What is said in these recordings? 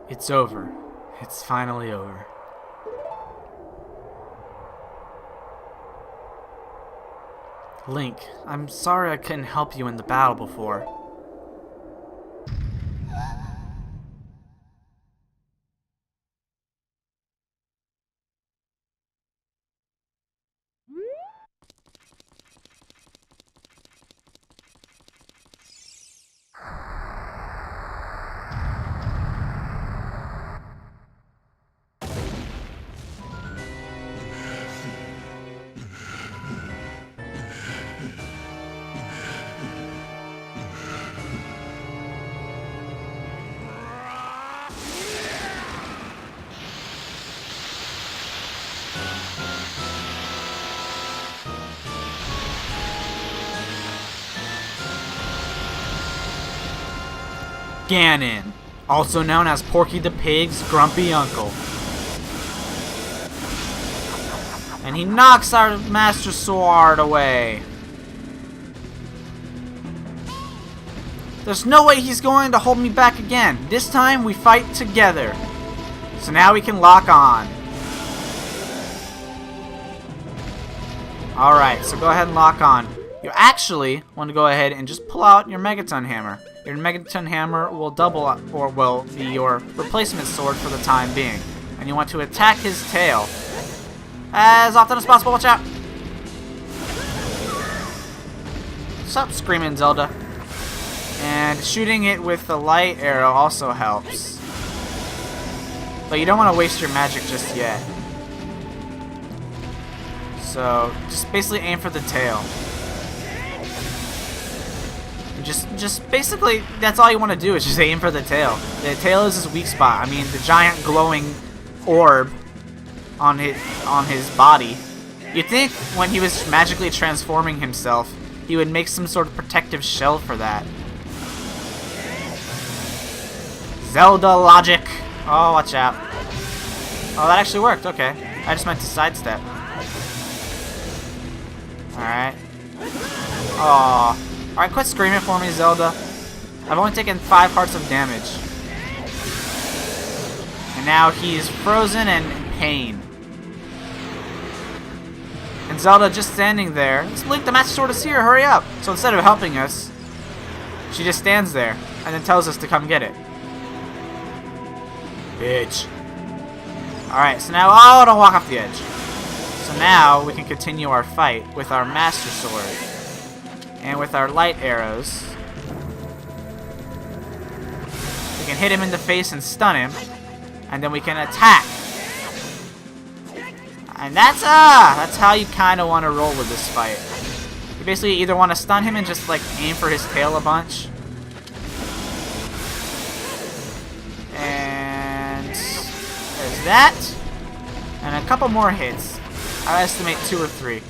It's over. It's finally over. Link, I'm sorry I couldn't help you in the battle before. Ganon, also known as Porky the Pig's grumpy uncle. And he knocks our Master Sword away. There's no way he's going to hold me back again. This time we fight together. So now we can lock on. Alright, so go ahead and lock on. You actually want to go ahead and just pull out your Megaton Hammer. Your Megaton Hammer will double or will be your replacement sword for the time being. And you want to attack his tail as often as possible. Watch out! Stop screaming, Zelda. And shooting it with the light arrow also helps. But you don't want to waste your magic just yet. So just basically aim for the tail. Just basically, that's all you want to do is just aim for the tail. The tail is his weak spot. I mean, the giant glowing orb on his body. You'd think when he was magically transforming himself, he would make some sort of protective shell for that. Zelda logic. Oh, watch out. Oh, that actually worked. Okay. I just meant to sidestep. Alright. Oh. Alright, quit screaming for me, Zelda. I've only taken 5 hearts of damage. And now he's frozen and in pain. And Zelda just standing there. It's Link, the Master Sword is here, hurry up! So instead of helping us, she just stands there and then tells us to come get it. Bitch. Alright, so now, oh, don't walk off the edge. So now we can continue our fight with our Master Sword. And with our light arrows, we can hit him in the face and stun him, and then we can attack. And that's how you kind of want to roll with this fight. You basically either want to stun him and just like aim for his tail a bunch, and there's that, and a couple more hits. I estimate 2 or 3.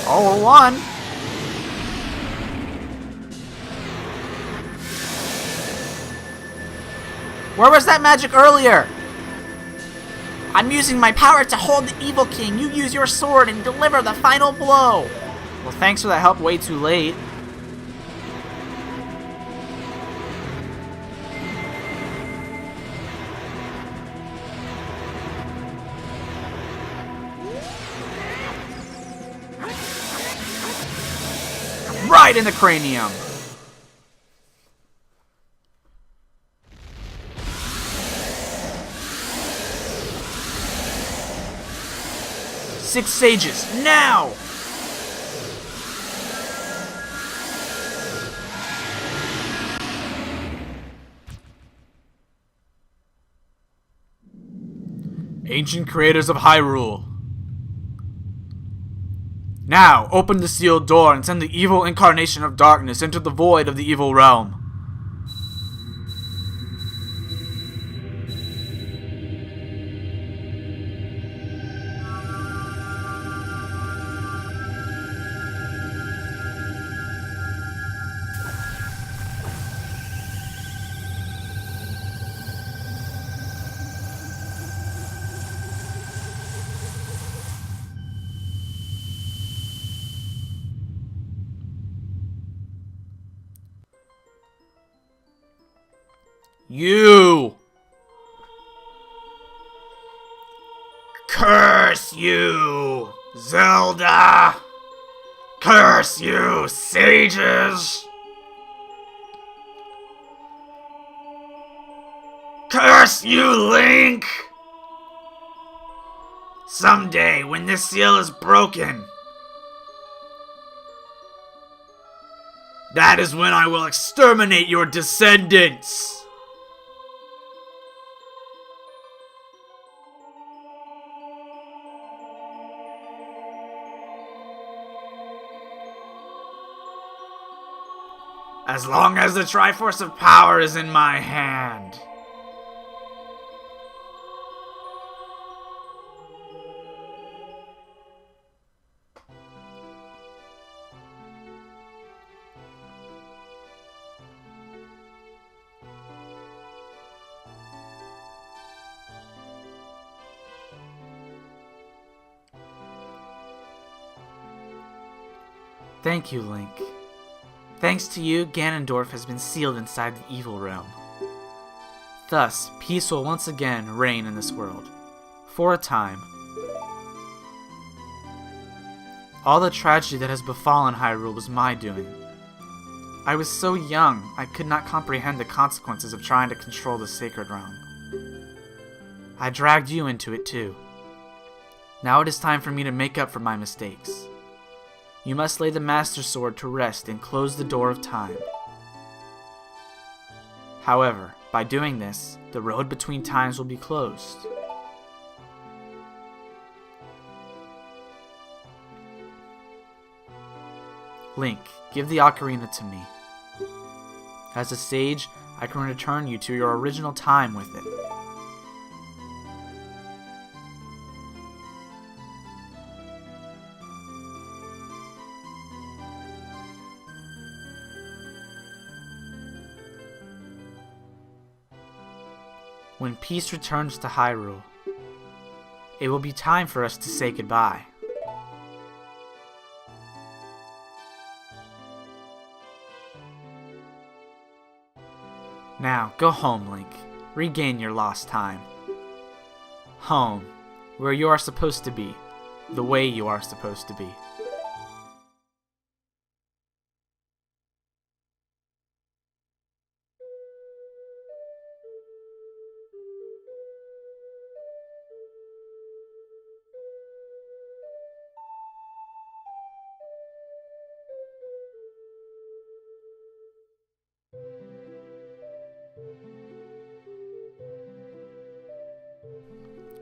Oh, 1. Where was that magic earlier? I'm using my power to hold the Evil King. You use your sword and deliver the final blow. Well, thanks for that help way too late. Right in the cranium. Six sages, now! Ancient creators of Hyrule. Now, open the sealed door and send the evil incarnation of darkness into the void of the evil realm. You! Curse you, Zelda! Curse you, sages! Curse you, Link! Someday, when this seal is broken, that is when I will exterminate your descendants! As long as the Triforce of Power is in my hand. Thank you, Link. Thanks to you, Ganondorf has been sealed inside the evil realm. Thus, peace will once again reign in this world. For a time. All the tragedy that has befallen Hyrule was my doing. I was so young, I could not comprehend the consequences of trying to control the sacred realm. I dragged you into it too. Now it is time for me to make up for my mistakes. You must lay the Master Sword to rest and close the door of time. However, by doing this, the road between times will be closed. Link, give the Ocarina to me. As a sage, I can return you to your original time with it. When peace returns to Hyrule, it will be time for us to say goodbye. Now, go home, Link. Regain your lost time. Home, where you are supposed to be, the way you are supposed to be.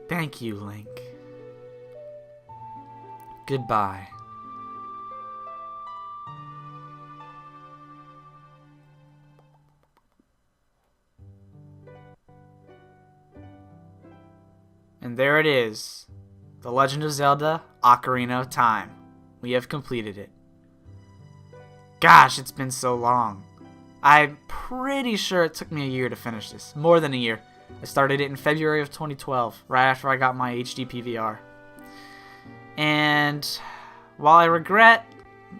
Thank you, Link. Goodbye. And there it is. The Legend of Zelda: Ocarina of Time. We have completed it. Gosh, it's been so long. I'm pretty sure it took me a year to finish this. More than a year. I started it in February of 2012, right after I got my HD PVR. And while I regret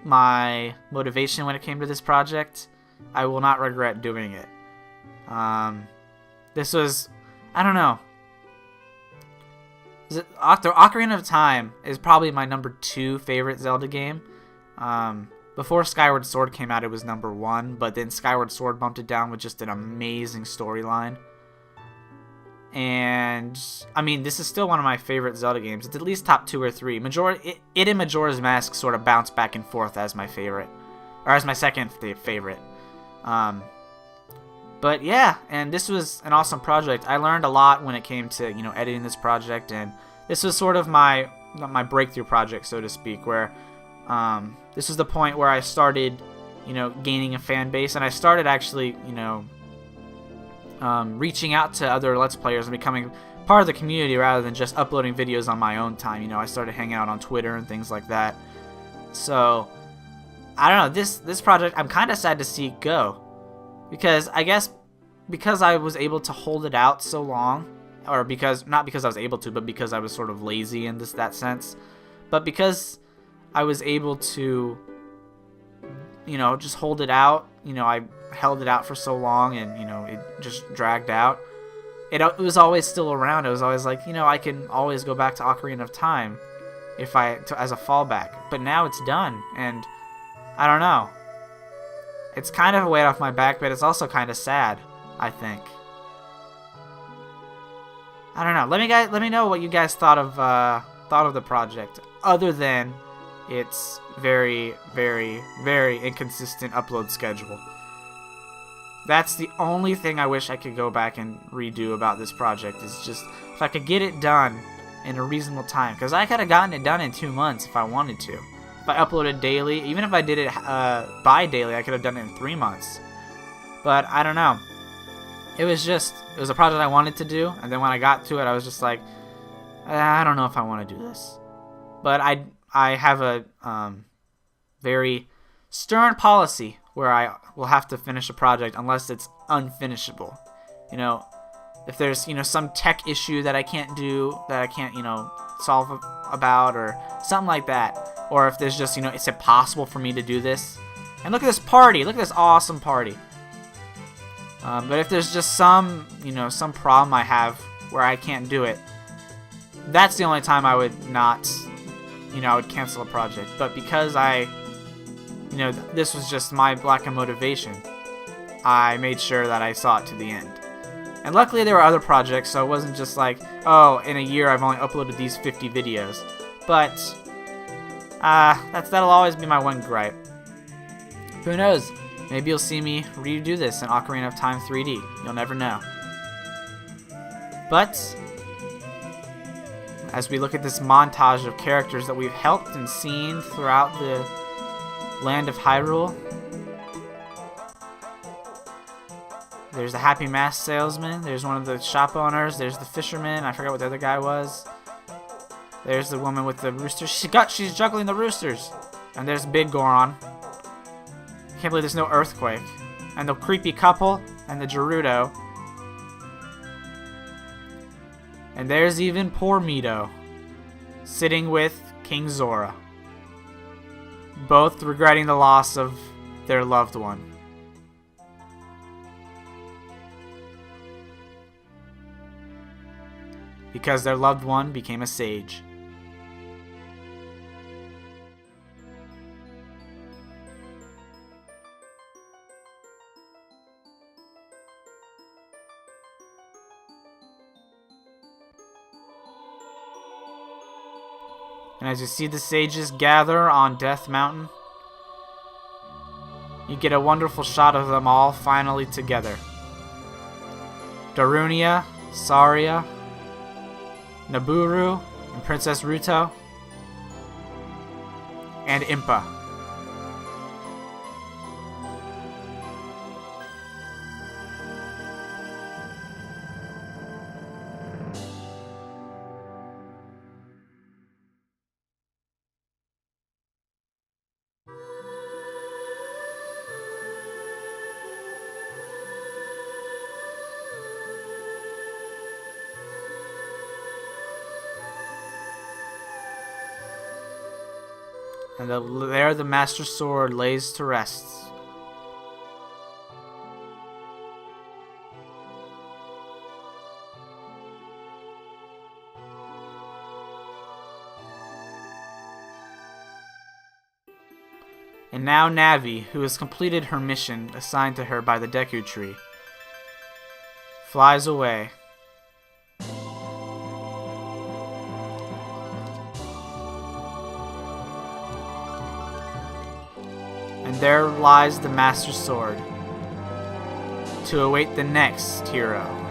my motivation when it came to this project, I will not regret doing it. This was, I don't know. Ocarina of Time is probably my number 2 favorite Zelda game. Before Skyward Sword came out, it was number 1, but then Skyward Sword bumped it down with just an amazing storyline. And, I mean, this is still one of my favorite Zelda games. It's at least top 2 or 3. It and Majora's Mask sort of bounce back and forth as my favorite. Or as my second favorite. But yeah, and this was an awesome project. I learned a lot when it came to, editing this project. And this was sort of my breakthrough project, so to speak. Where this was the point where I started, gaining a fan base. And I started actually, reaching out to other Let's Players and becoming part of the community rather than just uploading videos on my own time. I started hanging out on Twitter and things like that. So, I don't know, this project, I'm kind of sad to see it go. Because, I guess, because I was able to hold it out so long, or not because I was able to, but because I was sort of lazy in that sense. But because I was able to, just hold it out I held it out for so long and, it just dragged out, it was always still around. It was always like, I can always go back to Ocarina of Time as a fallback. But now it's done, and I don't know. It's kind of a weight off my back, but it's also kind of sad, I think. I don't know. Let me know what you guys thought of the project, other than its very, very, very inconsistent upload schedule. That's the only thing I wish I could go back and redo about this project, is just if I could get it done in a reasonable time. Because I could have gotten it done in 2 months if I wanted to. If I uploaded daily, even if I did it bi-daily, I could have done it in 3 months. But I don't know. It was a project I wanted to do, and then when I got to it, I was just like, I don't know if I want to do this. But I have a very stern policy where I will have to finish a project unless it's unfinishable. If there's, some tech issue that I can't do, that I can't, solve about, or something like that. Or if there's just, it's impossible for me to do this. And look at this party. Look at this awesome party. But if there's just some problem I have where I can't do it, that's the only time I would not, I would cancel a project. But because this was just my lack of motivation, I made sure that I saw it to the end. And luckily there were other projects, so it wasn't just like, oh, in a year I've only uploaded these 50 videos. But that'll always be my one gripe. Who knows? Maybe you'll see me redo this in Ocarina of Time 3D. You'll never know. But as we look at this montage of characters that we've helped and seen throughout the land of Hyrule, there's the happy mask salesman, there's one of the shop owners, there's the fisherman, I forgot what the other guy was. There's the woman with the roosters. She's juggling the roosters. And there's Big Goron. Can't believe there's no earthquake. And the creepy couple and the Gerudo. And there's even poor Mito sitting with King Zora, both regretting the loss of their loved one. Because their loved one became a sage. And as you see the sages gather on Death Mountain, you get a wonderful shot of them all finally together. Darunia, Saria, Naburu, and Princess Ruto, and Impa. And there the Master Sword lays to rest. And now Navi, who has completed her mission assigned to her by the Deku Tree, flies away. And there lies the Master Sword to await the next hero.